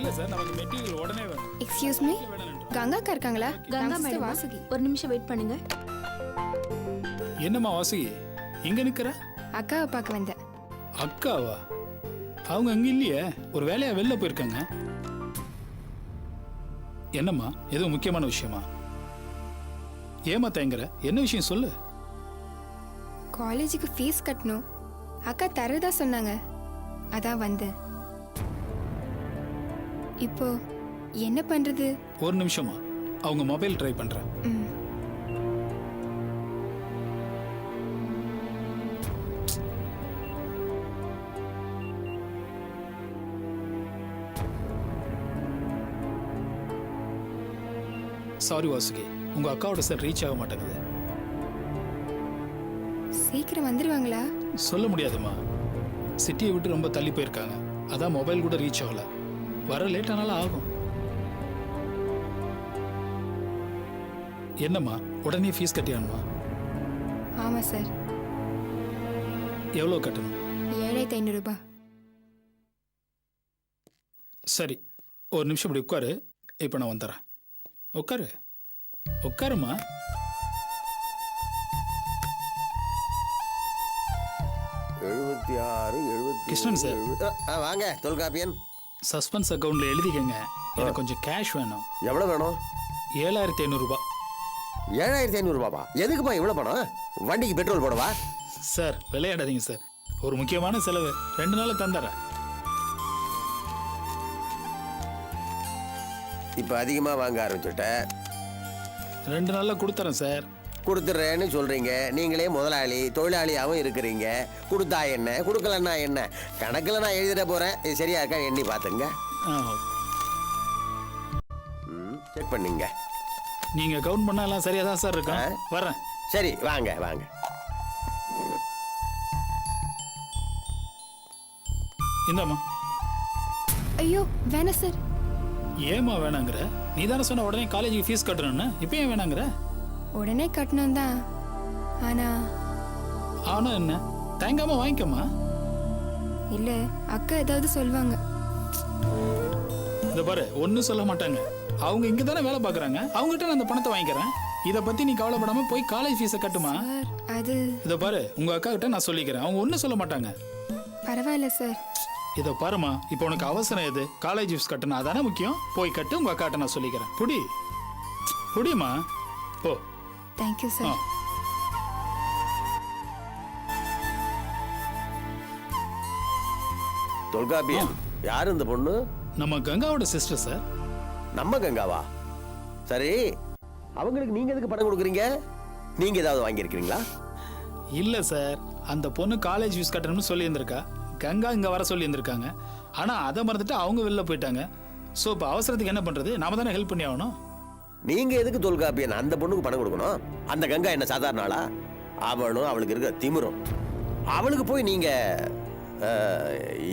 இல்ல சார் நமக்கு மெட்டீரியல் உடனே வேணும். எக்ஸ்கியூஸ் மீ, கங்காக்கா இருக்காங்களா? கங்கா நான் மேடம் வாசுகி. ஒரு நிமிஷம் வெயிட் பண்ணுங்க. என்னம்மா வாசுகி இங்க நிக்கிற? அக்காவை பார்க்க வந்தேன். அக்காவா? அவங்க அங்க இல்லையே, ஒரு வேலையா வெளில போயிருக்காங்க. என்னம்மா எதுவும் முக்கியமான விஷயமா? ஏமா தேங்குற? என்ன விஷயம் சொல்லு. காலேஜுக்கு ஃபீஸ் கட்டணும், அக்கா தரதா சொன்னாங்க, அதான் வந்தேன். இப்போ என்ன பண்றது? ஒரு நிமிஷமா, அவங்க மொபைல் ட்ரை பண்றேன். ம். சாரி வாசுகி, உங்க அக்காவோட சார் ரீச் ஆக மாட்டேங்குது. சீக்கிரம் வந்துருவாங்களா? சொல்ல முடியாதுமா, சிட்டியை விட்டு ரொம்ப தள்ளி போயிருக்காங்க, அதான் மொபைல் கூட ரீச் ஆகல. வர லேட் ஆனாலும் ஆகும். என்னம்மா உடனே ஃபீஸ் கட்டியானுமா? ஆமா சார். எவ்வளோ கட்டணும்? 7500 ரூபாய். சரி, ஒரு நிமிஷம் இப்படி உட்காரு, இப்போ நான் வந்துடுறேன். உட்காரு, உட்காருமா. கிருஷ்ணன் சார். வாங்க தொல்காப்பியன். சஸ்பென்ஸ் அக்கௌண்ட்ல எழுதிக்கங்க, எனக்கு கொஞ்சம் கேஷ் வேணும். எவ்வளோ வேணும்? 7500 ரூபாய். 7500 ரூபாவா? எதுக்குப்பா இவ்வளோ பணம்? வண்டிக்கு பெட்ரோல் போடவா? சார் விளையாடாதீங்க சார், ஒரு முக்கியமான செலவு, 2 நாள் தந்துடுறேன். இப்போ அதிகமாக வாங்க ஆரம்பிச்சுட்ட. 2 நாளில் கொடுத்துறேன் சார். கொடுத்துட்றேன்னு சொல்கிறீங்க, நீங்களே முதலாளி தொழிலாளியாகவும் இருக்கிறீங்க. கொடுத்தா என்ன, கொடுக்கலன்னா என்ன? கணக்கில் நான் எழுதிட போகிறேன், இது சரியா இருக்கா எண்ணி பார்த்துங்க. செக் பண்ணிங்க. நீங்கள் கவுண்ட் பண்ணால் எல்லாம் சரியாக தான் சார் இருக்கேன். வரேன். சரி வாங்க வாங்க. இந்தாம்மா. ஐயோ வேணாம் சார். ஏமா வேணாங்கிற? நீ தானே சொன்ன உடனே காலேஜுக்கு ஃபீஸ் கட்டணும்னு, இப்போ ஏன் வேணாங்கிற? உடனே கட்டணும் தான், ஆனா ஆனா என்ன? தேங்காம வாங்கிக்கம்மா. இல்ல அக்கா ஏதாவது சொல்லுவாங்க. இதை பாரு, ஒன்றும் சொல்ல மாட்டாங்க. அவங்க இங்கே தானே வேலை பார்க்குறாங்க, அவங்ககிட்ட நான் அந்த பணத்தை வாங்கிக்கிறேன். இதை பற்றி நீ கவலைப்படாமல் போய் காலேஜ் ஃபீஸை கட்டுமா. சார் அது இதை பாரு, உங்கள் அக்கா கிட்ட நான் சொல்லிக்கிறேன், அவங்க ஒன்றும் சொல்ல மாட்டாங்க. பரவாயில்ல சார். இதை பாருமா, இப்போ உனக்கு அவசரம் எது? காலேஜ் ஃபீஸ் கட்டணும், அதானே முக்கியம். போய் கட்டு, உங்கள் அக்காட்ட நான் சொல்லிக்கிறேன். புடிமா போ. Thank you sir. தொல்காப்பியன் யார் இந்த பொண்ணு? நம்ம கங்காவோட சிஸ்டர் சார். நம்ம கங்காவா? சரி, அவங்களுக்கு நீங்க எதுக்கு பணம் கொடுக்குறீங்க? நீங்க ஏதாவது வாங்கியிருக்கிறீங்களா? இல்ல சார், அந்த பொண்ணு காலேஜ் ஃபீஸ் கட்டணும்னு சொல்லி இருந்திருக்கா, கங்கா இங்க வர சொல்லி இருந்திருக்காங்க. ஆனா அதை மறந்துட்டு அவங்க வெளில போயிட்டாங்க. ஸோ இப்போ அவசரத்துக்கு என்ன பண்றது, நாம தானே ஹெல்ப் பண்ணி ஆகணும். நீங்க எதுக்கு தொல்காப்பியன் அந்த பொண்ணுக்கு பணம் கொடுக்கணும்? அந்த கங்கா என்ன சாதாரண ஆளா? அவளும் அவளுக்கு இருக்க திமிரும். அவளுக்கு போய் நீங்க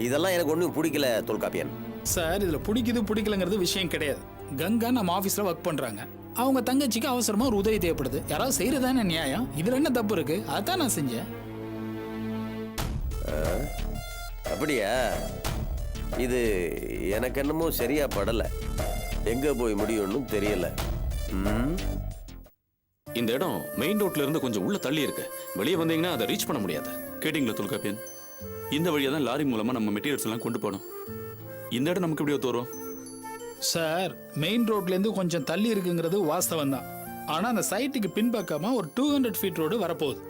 இதெல்லாம் எனக்கு ஒன்றும் பிடிக்கல தொல்காப்பியன். சார் இதுல பிடிக்கலங்கிறது விஷயம் கிடையாது. கங்கா நம்ம ஆஃபீஸில் ஒர்க் பண்றாங்க, அவங்க தங்கச்சிக்கு அவசரமா ஒரு உதவி தேவைப்படுது, யாராவது செய்யறதானே நியாயம். இதுல என்ன தப்பு இருக்கு? அதான் நான் செஞ்சேன். அப்படியா? இது எனக்கு என்னமோ சரியா படல. எங்க போய் முடியும்னு தெரியல. இந்த இடம் மெயின் ரோட்ல இருந்து கொஞ்சம் உள்ள தள்ளி இருக்கு. வெளியே வந்தீங்கன்னா அதை ரீச் பண்ண முடியாது. கேட்டிங்களா தொல்காப்பியன்? இந்த வழியா தான் லாரி மூலமா நம்ம மெட்டீரியல்ஸ் எல்லாம் கொண்டு போனோம். இந்த இடம் நமக்கு எப்படி தோறும்? சார் மெயின் ரோட்ல இருந்து கொஞ்சம் தள்ளி இருக்குங்கிறது வாஸ்தவம் தான். ஆனா அந்த சைட்டுக்கு பின்பக்கமா ஒரு 200 ஃபீட் ரோடு வரப்போகுது.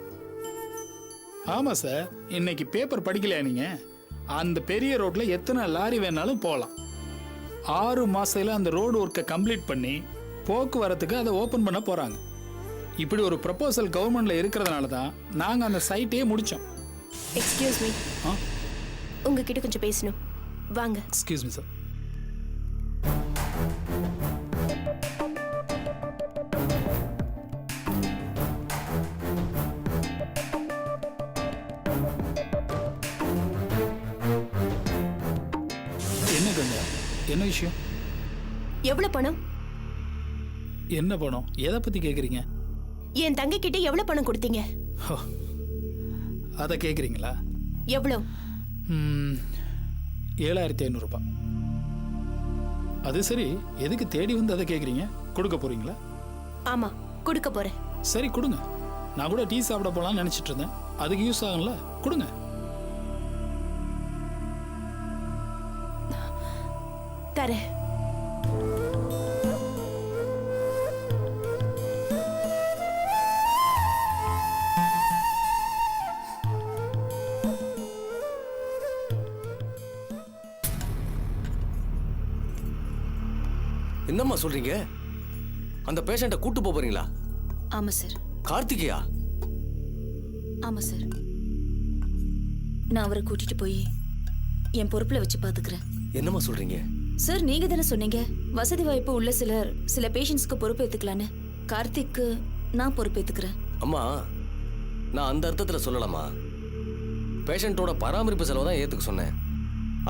ஆமா சார், இன்னைக்கு பேப்பர் படிக்கலையா நீங்க? அந்த பெரிய ரோட்ல எத்தனை லாரி வேணாலும் போகலாம். 6 மாசத்துல அந்த ரோடு ஒர்க்கை கம்ப்ளீட் பண்ணி போக்குவரத்துக்கு அதை ஓபன் பண்ண போறாங்க. இப்படி ஒரு ப்ரப்போசல் கவர்மெண்ட்ல இருக்கிறதுனால தான் நாங்க அந்த சைட்டையே முடிச்சோம். எக்ஸ்கியூஸ் மீ, உங்ககிட்ட கொஞ்சம் பேசணும், வாங்க. Excuse me sir. என்ன கங்கா, என்ன விஷயம்? எவ்வளவு பணம்? என்ன பணம்? எதை பத்தி கேக்குறீங்க? என் தங்கை கிட்ட எவ்வளவு பணம் கொடுத்தீங்க? அதை கேக்குறீங்களா? எவ்வளவு? 7500 ரூபாய். அது சரி, எதுக்கு தேடி வந்து அதை கேட்குறீங்க? கொடுக்க போறீங்களா? ஆமா, கொடுக்க போறேன். சரி கொடுங்க. நான் கூட டீ சாப்பிட போலாம்னு நினைச்சிட்டு இருந்தேன். அதுக்கு யூஸ் ஆகும்ல, கொடுங்க. தரேன். என்னம்மா சொல்றீங்க? அந்த பேஷண்ட்டை கூட்டு போப் போறீங்களா? ஆமா சார். கார்த்திகையா? ஆமா சார். நான் அவரை கூட்டிட்டு போய் என் பொறுப்புல வச்சு பாத்துக்கிறேன். என்னம்மா சொல்றீங்க? சார், நீங்க தானே சொன்னீங்க வசதி வாய்ப்பு உள்ள சில பேஷண்ட்ஸ்க்கு பொறுப்பு ஏத்துக்கலான்னு. கார்த்திக்கு நான் பொறுப்பேத்துக்கிறேன். அம்மா, நான் அந்த அர்த்தத்துல சொல்லலாமா? பேஷண்ட்டோட பராமரிப்பு செலவு தான் ஏத்துக்க சொன்னேன்.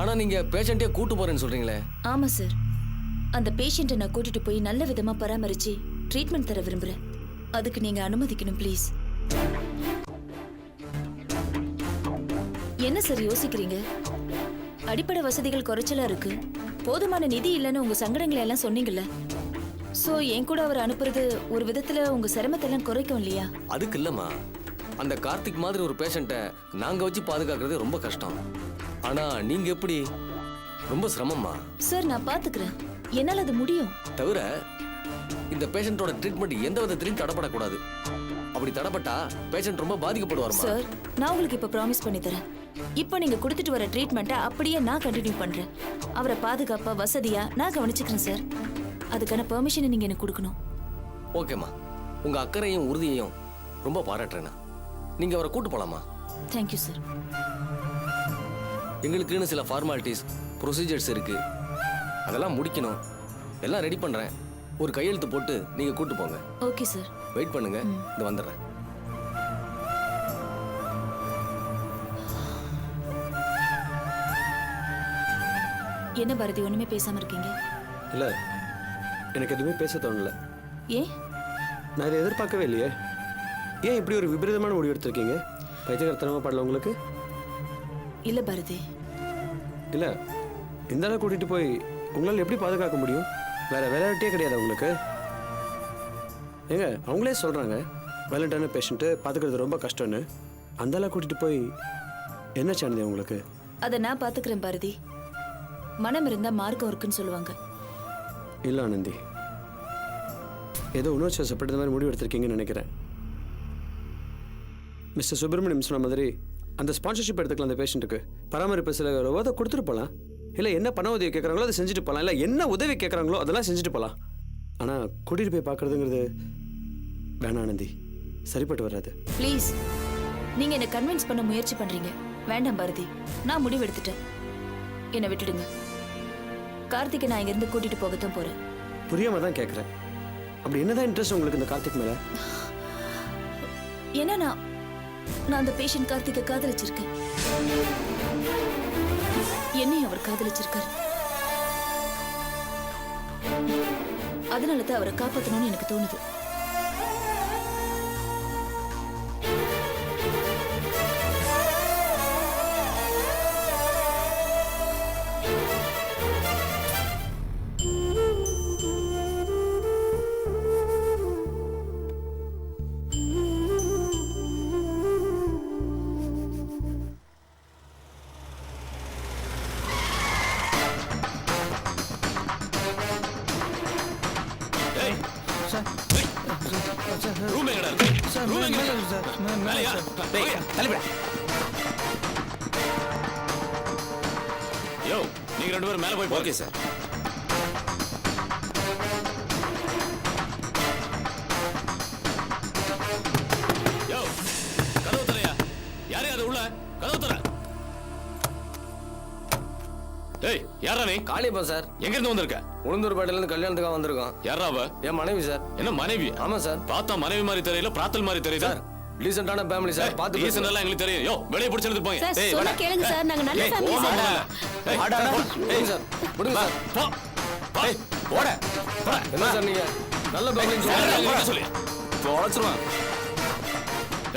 ஆனா நீங்க பேஷண்ட்டே கூட்டு போறேன்னு சொல்றீங்களே. ஆமா சார், அந்த பேஷண்ட்டை நான் கூட்டிட்டு போய் நல்ல விதமா பராமரிச்சு ட்ரீட்மெண்ட் தர விரும்புறேன். அதுக்கு நீங்க அனுமதிக்கணும் ப்ளீஸ். என்ன சார் யோசிக்கிறீங்க? அடிப்படை வசதிகள் குறைச்சலா இருக்கு, போதுமான நிதி இல்லைன்னு உங்க சங்கடங்களை எல்லாம் சொன்னீங்கல்ல. சோ என் கூட அவர் அனுப்புறது ஒரு விதத்துல உங்க சிரமத்தை எல்லாம் குறைக்கும் இல்லையா? அதுக்கு இல்லம்மா, அந்த கார்த்திக் மாதிரி ஒரு பேஷண்ட்டை நாங்க வச்சு பாதுகாக்கிறது ரொம்ப கஷ்டம். ஆனா நீங்க எப்படி? ரொம்ப சிரமம்மா. சார், நான் பாத்துக்கிறேன், என்னால அது முடியும். தவிர இந்த பேஷண்ட்டோட ட்ரீட்மெண்ட் எந்த விதத்திலையும் தடப்படக்கூடாது. அப்படி தடப்பட்டா பேஷண்ட் ரொம்ப பாதிக்கப்படுவார்மா. சார், நான் உங்களுக்கு இப்ப ப்ராமிஸ் பண்ணி தரேன். இப்போ நீங்க கொடுத்துட்டு வர ட்ரீட்மெண்ட்டை அப்படியே நான் கண்டினியூ பண்றேன். அவரை பாதுகாப்பா வசதியா நான் கவனிச்சுக்கிறேன் சார். அதுக்கான பெர்மிஷனை நீங்க எனக்கு கொடுக்கணும். ஓகேம்மா, உங்க அக்கறையும் உறுதியையும் ரொம்ப பாராட்டுறேண்ணா. நீங்க அவரை கூட்டு போலாமா? Thank you sir. எங்களுக்குன்னு சில ஃபார்மாலிட்டிஸ் ப்ரொசீஜர்ஸ் இருக்கு, அதெல்லாம் முடிக்கணும். எல்லாம் ரெடி பண்றேன். ஒரு கையெழுத்து போட்டு நீங்க கூட்டு போங்க. Okay sir. வெயிட் பண்ணுங்க, இது வந்துடுறேன். என்ன பாரதி, ஒண்ணுமே பேசாம இருக்கீங்க? இல்லை, எனக்கு எதுவுமே பேச தோணல. ஏன்? நான் இதை எதிர்பார்க்கவே இல்லையே. ஏன் இப்படி ஒரு விபரீதமான முடிவு எடுத்திருக்கீங்க? பைத்தியக்காரத்தனமா பாடல உங்களுக்கு? இல்ல பாரதி. இல்லை, இந்த அளவு கூட்டிகிட்டு போய் உங்களால் எப்படி பாதுகாக்க முடியும்? வேற விளையாட்டே கிடையாது உங்களுக்கு. ஏங்க, அவங்களே சொல்கிறாங்க வேலண்டான பேஷண்ட்டு பார்த்துக்கிறது ரொம்ப கஷ்டம்னு. அந்த அளவு கூட்டிகிட்டு போய் என்ன சாணுது உங்களுக்கு? அதை நான் பாத்துக்கிறேன் பாரதி. மனம் இருந்தா மார்க்கம் இருக்குன்னு சொல்லுவாங்க. இல்லை ஆனந்தி, ஏதோ உணர்ச்சி வசப்பட்ட மாதிரி முடிவு எடுத்திருக்கீங்கன்னு நினைக்கிறேன். மிஸ்டர் சுப்பிரமணியம் சொன்ன மாதிரி அந்த ஸ்பான்சர்ஷிப் எடுத்துக்கலாம். அந்த பேஷண்ட்டுக்கு பராமரிப்பு சில உதவி கொடுத்துட்டு போகலாம். இல்லை என்ன பண உதவி கேட்குறாங்களோ அதை செஞ்சுட்டு போகலாம். இல்லை என்ன உதவி கேட்குறாங்களோ அதெல்லாம் செஞ்சுட்டு போகலாம். ஆனால் கூட்டிகிட்டு போய் பார்க்குறதுங்கிறது வேணாம் ஆனந்தி, சரிப்பட்டு வராது. ப்ளீஸ், நீங்க என்ன கன்வின்ஸ் பண்ண முயற்சி பண்றீங்க. வேண்டாம் பாரதி, நான் முடிவு எடுத்துட்டேன். என்னை விட்டுடுங்க. கார்த்திகை நான் இங்கிருந்து கூட்டிட்டு போகத்தான் போறேன். புரியாம தான் கேட்குறேன். அப்படி என்னதான் இன்ட்ரெஸ்ட் உங்களுக்கு இந்த கார்த்திக் மேலே? ஏன்னா நான் அந்த பேஷண்ட் கார்த்திகை காதலிச்சிருக்கேன். என்னையும் அவர் காதலிச்சிருக்காரு. அதனால தான் அவரை காப்பாற்றணும்னு எனக்கு தோணுது. யோ, நீங்க ரெண்டு பேரும் மேல போய். Okay sir. யோ, கதவு தரையா? யாரே அது உள்ள? கதவு தர. டேய், யாரா நீ? காளியப்பா சார். எங்க இருந்து வந்திருக்க? உளுந்தூர்பேட்டையில இருந்து கல்யாணத்துக்காக வந்திருக்கோம். யாரா அவ? என் மனைவி சார். என்ன மனைவி? ஆமா சார். பார்த்தா மனைவி மாதிரி தெரியல, பிராத்தல் மாதிரி தெரியுதா? சார், டீசென்ட்டான ஃபேமிலி சார். பார்த்து ரீசன் எல்லாம் எங்களுக்கு தெரியும். யோ, வெளிய பிடிச்சு எடுத்து போங்க. சார், ஏய், சொன்னா கேளுங்க சார், நாங்க நல்ல ஃபேமிலி சார். ஏய் சார், விடுங்க சார். போ. ஏய், ஓட. போடா. என்ன சார் நீங்க நல்ல ஃபேமிலின்னு என்ன சொல்றீங்க? சொல்லி? தொலைச்சிருவான்.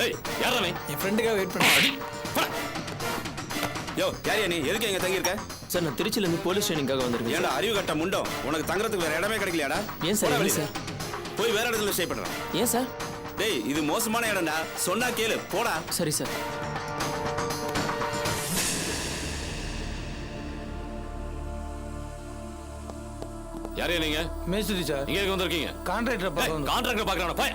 ஏய், யாரா நீ? என் ஃப்ரெண்டுக்காக வெயிட் பண்ண. போடா. யோ, யாரியா நீ? எதுக்கு எங்க தங்கி இருக்க? சார் நான் திருச்சியில இருந்து போலீஸ் ட்ரைனிங்காக வந்திருக்கேன் ஏன்டா அறிவு கட்ட முண்டம் உனக்கு தங்குறதுக்கு வேற இடமே கிடைக்கலையாடா ஏன் சார் போடா ஏன் வெளிய. சார் போய் வேற இடத்துல ஸ்டே பண்றான் ஏன் சார் டேய் இது மோசமான இடம்டா சொன்னா கேளு போடா சரி சார் யாரையா நீங்க மேஸ்திரி சார் இங்க இருக்க வந்திருக்கீங்க கான்ட்ராக்டர் பார்க்கணும் கான்ட்ராக்டர் பாக்குறான போய்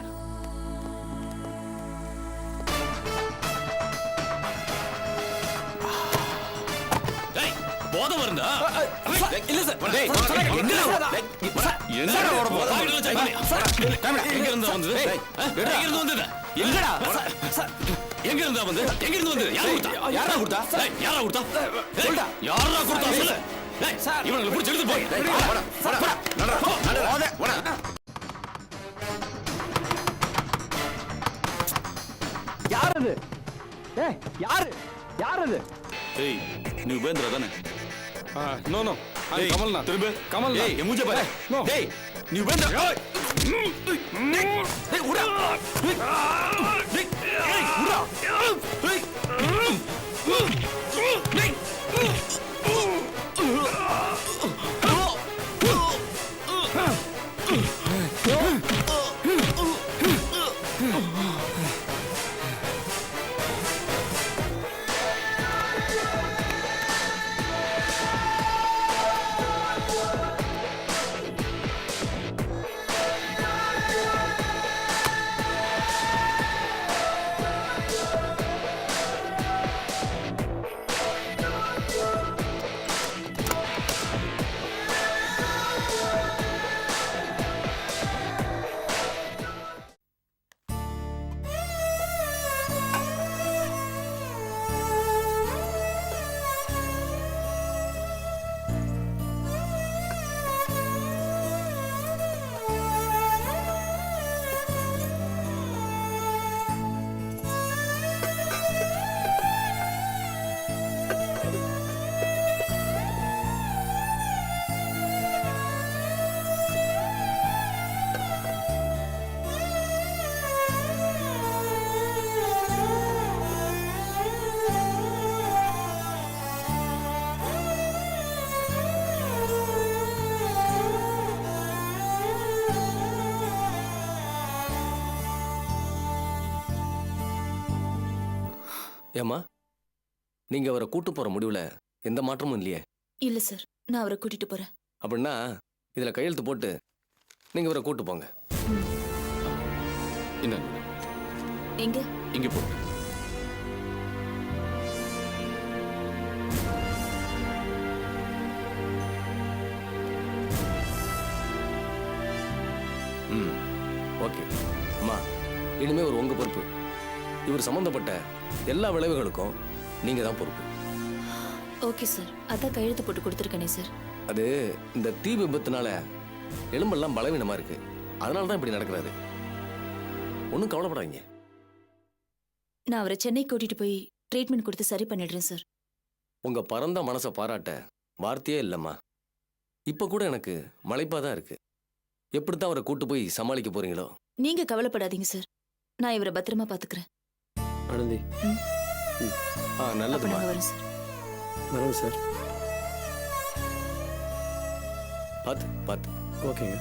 டேய் போத வருதா இல்ல சார் டேய் என்னடா ஓட போற எங்க இருந்து வந்தது எங்க இருந்து வந்தது எங்கடா எங்க இருந்து வந்து எங்க இருந்து வந்து யாரா கொடுத்தா யாரா கொடுத்தா சொல்டா யாரா கொடுத்தா சொல்லு டேய் இவங்களை புடிச்சு எடுத்து போய் போடா போடா நடடா போடா யார் அது ஏய் யாரு யார் அது ஏய் நீ உபேந்திரா தானே நோ நோ டேய் கமல்னா திரும்ப கமல் டேய் என் மூஞ்ச பாரு நோ டேய் நீ உபேந்திரா டேய் உடா டேய் ஏய் உடா டேய் டேய் ஏம்மா நீங்க அவரை கூட்டு போற முடிவுல எந்த மாற்றமும் இல்லையே இல்ல சார் நான் அவரை கூட்டிட்டு போறேன். அப்படின்னா இதுல கையெழுத்து போட்டு நீங்க அவரை கூட்டு போங்க. என்ன எங்க இங்க போ ம் ஓகே அம்மா இனிமே ஒரு உங்க பொறுப்பு. இவர் சம்பந்தப்பட்ட எல்லா விளைவுகளுக்கும் நீங்க தான் பொறுப்பு. ஓகே சார், அதான் கையெழுத்து போட்டு கொடுத்துருக்கேனே சார். அது இந்த தீ விபத்துனால எலும்பெல்லாம் பலவீனமா இருக்கு, அதனால தான் இப்படி நடக்கிறாரு. ஒன்றும் கவலைப்படாதீங்க. நான் அவரை சென்னை கூட்டிட்டு போய் ட்ரீட்மெண்ட் கொடுத்து சரி பண்ணிடுறேன் சார். உங்க பரந்த மனசை பாராட்ட வார்த்தையே இல்லைம்மா. இப்ப கூட எனக்கு மலைப்பா தான் இருக்கு. எப்படித்தான் அவரை கூட்டு போய் சமாளிக்க போறீங்களோ. நீங்க கவலைப்படாதீங்க சார், நான் இவரை பத்திரமா பாத்துக்கிறேன். ஆனந்தி அப்ப நல்லதுமா. நாங்க வரோம் சார். வரோம் சார். பார்த்து பார்த்து. ஓகேங்க.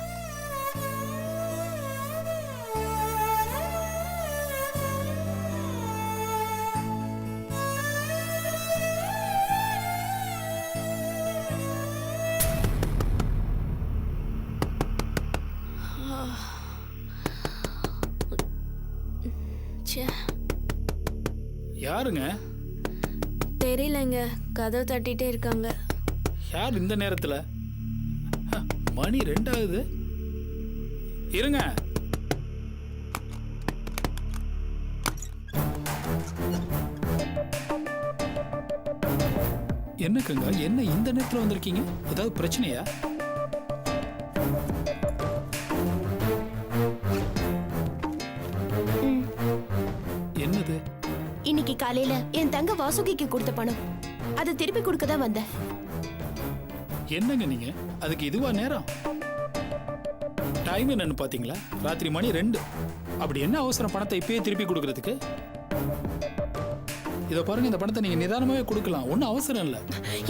யாருங்க? தெரியலங்க, கதவு தட்டிட்டே இருக்காங்க. யார் இந்த நேரத்துல? மணி 2 ஆகுது. இருங்க. என்னக்குங்க, என்ன இந்த நேரத்துல வந்திருக்கீங்க? ஏதாவது பிரச்சனையா? என்னது? இன்னைக்கு காலையில என் தங்க வாசுகிக்கு கொடுத்த பணம், அதை திருப்பி கொடுக்க தான் வந்தேன். என்னங்க நீங்க? அதுக்கு இதுவா நேரம்? டைம் என்னன்னு பாத்தீங்களா? ராத்திரி மணி 2. அப்படி என்ன அவசரம் பணத்தை இப்பயே திருப்பி கொடுக்கறதுக்கு? இதை பாருங்க, இந்த பணத்தை நீங்க நிதானமாவே கொடுக்கலாம், ஒன்றும் அவசரம் இல்லை.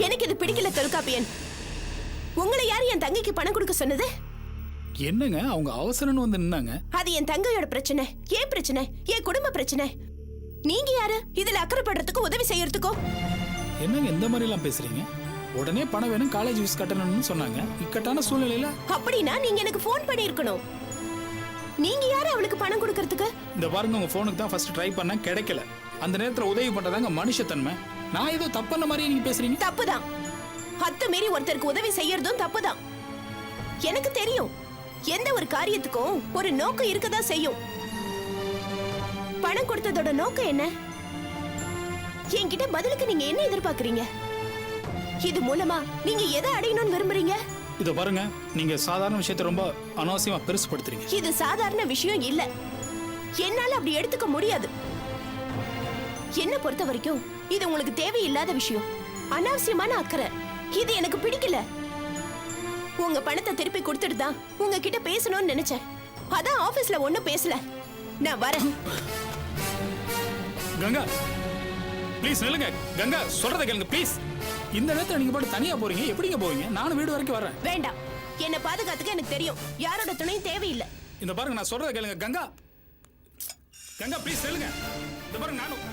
எனக்கு இது பிடிக்கல தொல்காப்பியன். உங்களை யார் என் தங்கைக்கு பணம் கொடுக்க சொன்னது? என்னங்க அவங்க அவசரம்னு வந்து நின்னாங்க. அது என் தங்கையோட பிரச்சனை, ஏன் பிரச்சனை, என் குடும்ப பிரச்சனை. நீங்க யாரு இதுல அக்கறைப்படுறதுக்கோ உதவி செய்யறதுக்கோ? என்னங்க இந்த மாதிரி எல்லாம் பேசுறீங்க? உடனே பணம் வேணும், காலேஜ் ஃபீஸ் கட்டணும்னு சொன்னாங்க. இக்கட்டான சூழ்நிலையில அப்படின்னா நீங்க எனக்கு ஃபோன் பண்ணியிருக்கணும். நீங்க யாரு அவளுக்கு பணம் கொடுக்கறதுக்கு? இந்த பாருங்க, உங்க போனுக்கு தான் ஃபர்ஸ்ட் ட்ரை பண்ண, கிடைக்கல. அந்த நேரத்துல உதவி பண்றதாங்க மனுஷத்தன்மை. நான் ஏதோ தப்பான மாதிரி நீங்க பேசுறீங்க. தப்புதான். மீறி ஒருத்தருக்கு உதவி செய்யறதும் தப்புதான். எனக்கு தெரியும், எந்த ஒரு காரியத்துக்கும் ஒரு நோக்கம் இருக்கதான் செய்யும். பணம் கொடுத்ததோட நோக்கம் என்ன? என்கிட்ட பதிலுக்கு நீங்க என்ன எதிர்பார்க்கறீங்க? இது மூலமா நீங்க எதை அடையணும்னு விரும்புறீங்க? இத பாருங்க, நீங்க சாதாரண விஷயத்தை ரொம்ப அனாவசியமா பெருசுபடுத்துறீங்க. இது சாதாரண விஷயம் இல்ல, என்னால அப்படி எடுத்துக்க முடியாது. என்ன பொறுத்த வரைக்கும் இது உங்களுக்கு தேவையில்லாத விஷயம், அனாவசியமான அக்கறை. இது எனக்கு பிடிக்கல. உங்க பணத்தை திருப்பி கொடுத்துட்டு தான் உங்ககிட்ட பேசணும்னு நினைச்சேன். அதான் ஆபீஸ்ல ஒண்ணும் பேசல. நான் வரேன். கங்கா ப்ளீஸ் நில்லுங்க. கங்கா சொல்றத கேளுங்க ப்ளீஸ். இந்த நேரத்துல நீங்க பாட்டு தனியா போறீங்க, எப்படிங்க போவீங்க? நானும் வீடு வரைக்கும் வரேன். வேண்டாம், என்ன பாதுகாத்துக்க எனக்கு தெரியும், யாரோட துணையும் தேவையில்லை. இந்த பாருங்க, நான் சொல்றத கேளுங்க. கங்கா கங்கா ப்ளீஸ் நில்லுங்க. இந்த பாருங்க, நானும்